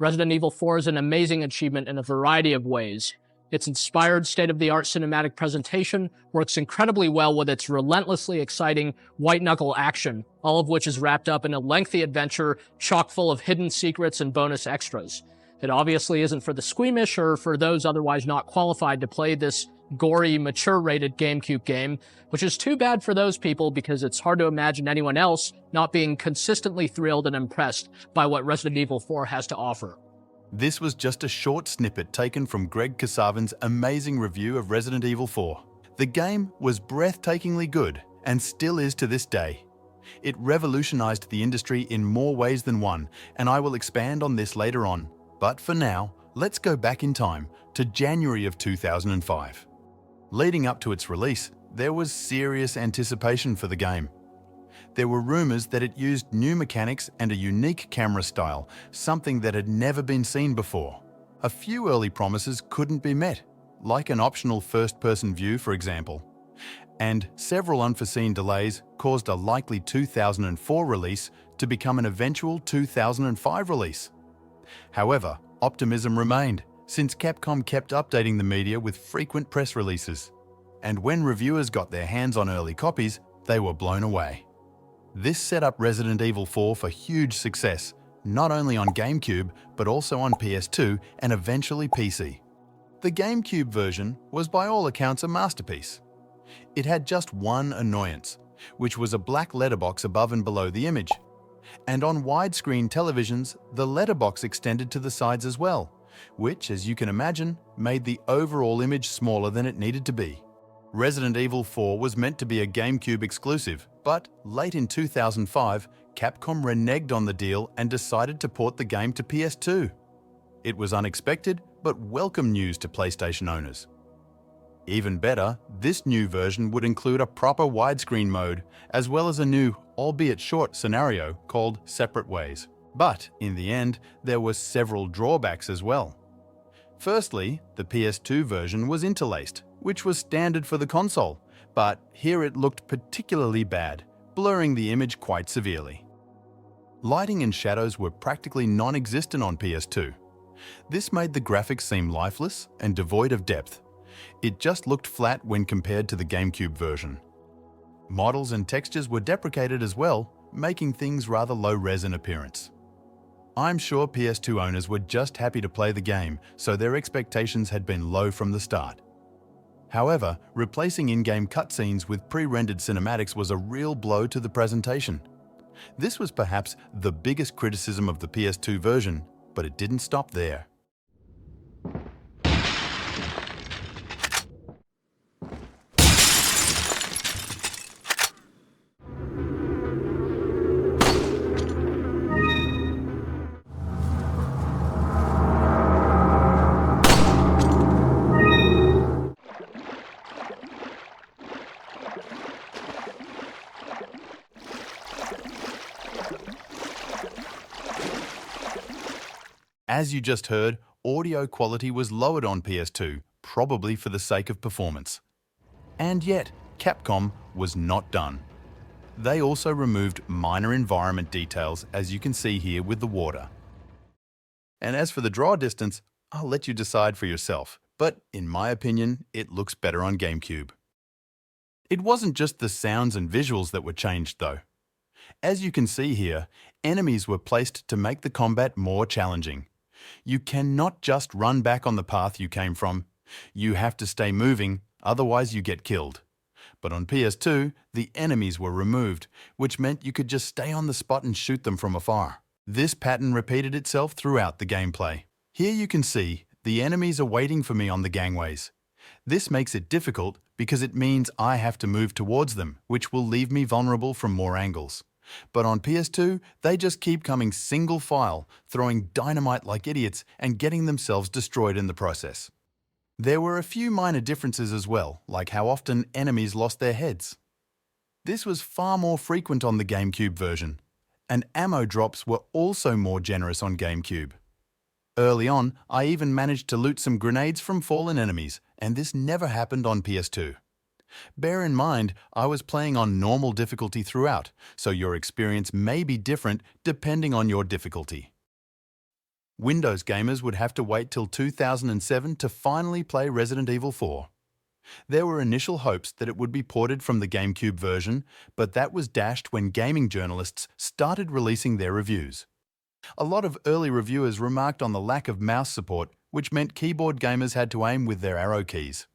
Resident Evil 4 is an amazing achievement in a variety of ways. Its inspired state-of-the-art cinematic presentation works incredibly well with its relentlessly exciting white-knuckle action, all of which is wrapped up in a lengthy adventure chock full of hidden secrets and bonus extras. It obviously isn't for the squeamish or for those otherwise not qualified to play this gory, mature-rated GameCube game, which is too bad for those people because it's hard to imagine anyone else not being consistently thrilled and impressed by what Resident Evil 4 has to offer. This was just a short snippet taken from Greg Kasavin's amazing review of Resident Evil 4. The game was breathtakingly good and still is to this day. It revolutionized the industry in more ways than one, and I will expand on this later on. But for now, let's go back in time to January of 2005. Leading up to its release, there was serious anticipation for the game. There were rumors that it used new mechanics and a unique camera style, something that had never been seen before. A few early promises couldn't be met, like an optional first-person view, for example. And several unforeseen delays caused a likely 2004 release to become an eventual 2005 release. However, optimism remained, since Capcom kept updating the media with frequent press releases. And when reviewers got their hands on early copies, they were blown away. This set up Resident Evil 4 for huge success, not only on GameCube, but also on PS2 and eventually PC. The GameCube version was by all accounts a masterpiece. It had just one annoyance, which was a black letterbox above and below the image. And on widescreen televisions, the letterbox extended to the sides as well, which, as you can imagine, made the overall image smaller than it needed to be. Resident Evil 4 was meant to be a GameCube exclusive, but late in 2005, Capcom reneged on the deal and decided to port the game to PS2. It was unexpected, but welcome news to PlayStation owners. Even better, this new version would include a proper widescreen mode, as well as a new, albeit short, scenario called Separate Ways. But in the end, there were several drawbacks as well. Firstly, the PS2 version was interlaced, which was standard for the console, but here it looked particularly bad, blurring the image quite severely. Lighting and shadows were practically non-existent on PS2. This made the graphics seem lifeless and devoid of depth. It just looked flat when compared to the GameCube version. Models and textures were deprecated as well, making things rather low-res in appearance. I'm sure PS2 owners were just happy to play the game, so their expectations had been low from the start. However, replacing in-game cutscenes with pre-rendered cinematics was a real blow to the presentation. This was perhaps the biggest criticism of the PS2 version, but it didn't stop there. As you just heard, audio quality was lowered on PS2, probably for the sake of performance. And yet, Capcom was not done. They also removed minor environment details, as you can see here with the water. And as for the draw distance, I'll let you decide for yourself, but in my opinion, it looks better on GameCube. It wasn't just the sounds and visuals that were changed though. As you can see here, enemies were placed to make the combat more challenging. You cannot just run back on the path you came from. You have to stay moving, otherwise you get killed. But on PS2, the enemies were removed, which meant you could just stay on the spot and shoot them from afar. This pattern repeated itself throughout the gameplay. Here you can see the enemies are waiting for me on the gangways. This makes it difficult because it means I have to move towards them, which will leave me vulnerable from more angles. But on PS2, they just keep coming single file, throwing dynamite like idiots and getting themselves destroyed in the process. There were a few minor differences as well, like how often enemies lost their heads. This was far more frequent on the GameCube version, and ammo drops were also more generous on GameCube. Early on, I even managed to loot some grenades from fallen enemies, and this never happened on PS2. Bear in mind, I was playing on normal difficulty throughout, so your experience may be different depending on your difficulty. Windows gamers would have to wait till 2007 to finally play Resident Evil 4. There were initial hopes that it would be ported from the Gamecube version, but that was dashed when gaming journalists started releasing their reviews. A lot of early reviewers remarked on the lack of mouse support, which meant keyboard gamers had to aim with their arrow keys.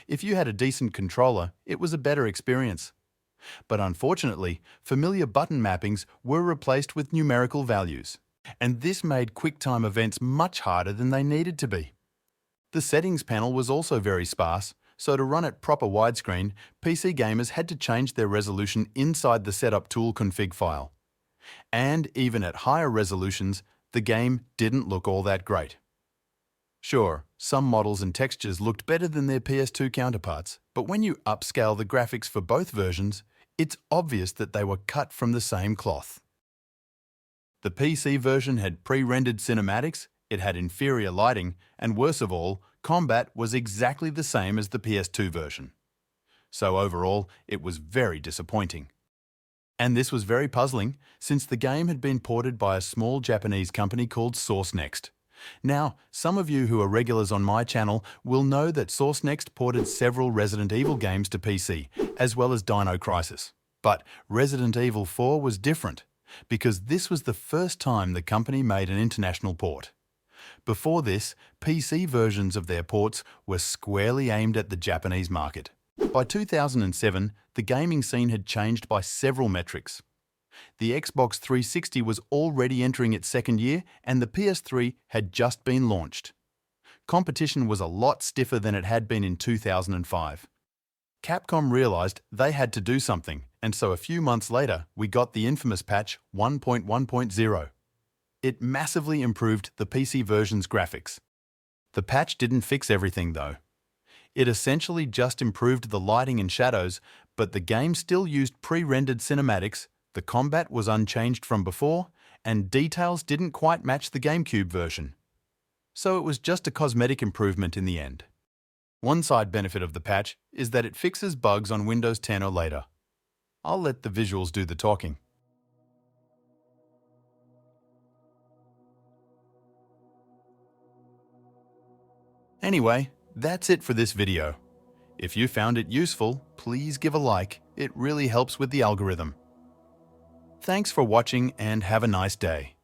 If you had a decent controller, it was a better experience. But unfortunately, familiar button mappings were replaced with numerical values, and this made QuickTime events much harder than they needed to be. The settings panel was also very sparse, so to run at proper widescreen, PC gamers had to change their resolution inside the setup tool config file. And even at higher resolutions, the game didn't look all that great. Sure, some models and textures looked better than their PS2 counterparts, but when you upscale the graphics for both versions, it's obvious that they were cut from the same cloth. The PC version had pre-rendered cinematics, it had inferior lighting, and worst of all, combat was exactly the same as the PS2 version. So overall, it was very disappointing. And this was very puzzling, since the game had been ported by a small Japanese company called SourceNext. Now, some of you who are regulars on my channel will know that SourceNext ported several Resident Evil games to PC, as well as Dino Crisis. But Resident Evil 4 was different, because this was the first time the company made an international port. Before this, PC versions of their ports were squarely aimed at the Japanese market. By 2007, the gaming scene had changed by several metrics. The Xbox 360 was already entering its second year, and the PS3 had just been launched. Competition was a lot stiffer than it had been in 2005. Capcom realized they had to do something, and so a few months later, we got the infamous patch 1.1.0. It massively improved the PC version's graphics. The patch didn't fix everything, though. It essentially just improved the lighting and shadows, but the game still used pre-rendered cinematics, the combat was unchanged from before, and details didn't quite match the Gamecube version. So it was just a cosmetic improvement in the end. One side benefit of the patch is that it fixes bugs on Windows 10 or later. I'll let the visuals do the talking. Anyway, that's it for this video. If you found it useful, please give a like. It really helps with the algorithm. Thanks for watching and have a nice day.